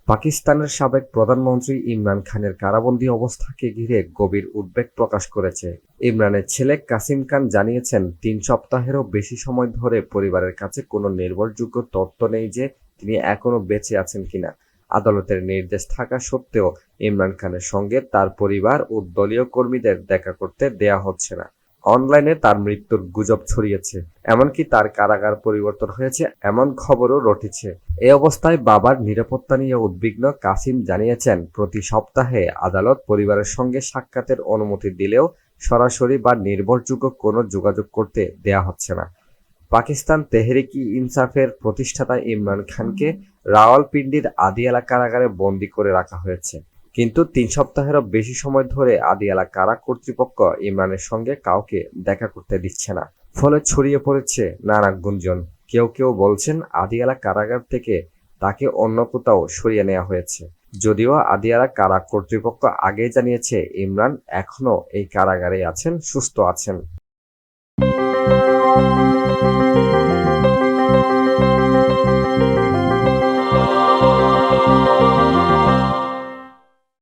পাকিস্তানের সাবেক প্রধানমন্ত্রী ইমরান খানের কারাবন্দী অবস্থাকে ঘিরে গভীর উদ্বেগ প্রকাশ করেছে। ইমরানের ছেলে কাসিম খান জানিয়েছেন, ৩ সপ্তাহেরও বেশি সময় ধরে পরিবারের কাছে কোনো নির্ভরযোগ্য তথ্য নেই যে তিনি এখনো বেঁচে আছেন কিনা। আদালতের নির্দেশ থাকা সত্ত্বেও ইমরান খানের সঙ্গে তার পরিবার ও দলীয় কর্মীদের দেখা করতে দেয়া হচ্ছে না। অনলাইনে তার মৃত্যুর গুজব ছড়িয়েছে, এমনকি তার কারাগার পরিবর্তন হয়েছে এমন খবরও রটেছে। এ অবস্থায় বাবার নিরাপত্তা নিয়ে উদ্বিগ্ন কাসিম জানিয়েছেন, প্রতি সপ্তাহে আদালত পরিবারের সঙ্গে সাক্ষাতের অনুমতি দিলেও সরাসরি বা নির্ভরযোগ্য কোনো যোগাযোগ করতে দেয়া হচ্ছে না। পাকিস্তান তেহরিক-ই-ইনসাফের প্রতিষ্ঠাতা ইমরান খানকে রাওয়ালপিন্ডির আদিয়ালা কারাগারে বন্দী করে রাখা হয়েছে। কিন্তু ৩ সপ্তাহেরও বেশি সময় ধরে আদিয়ালা কারা কর্তৃপক্ষ ইমরানের সঙ্গে কাউকে দেখা করতে দিচ্ছে না। ফলে ছড়িয়ে পড়েছে নানা গুঞ্জন। কেউ কেউ বলছেন, আদিয়ালা কারাগার থেকে তাকে অন্য কোথাও সরিয়ে নেওয়া হয়েছে। যদিও আদিয়ালা কারা কর্তৃপক্ষ আগেই জানিয়েছে, ইমরান এখনো এই কারাগারে আছেন, সুস্থ আছেন।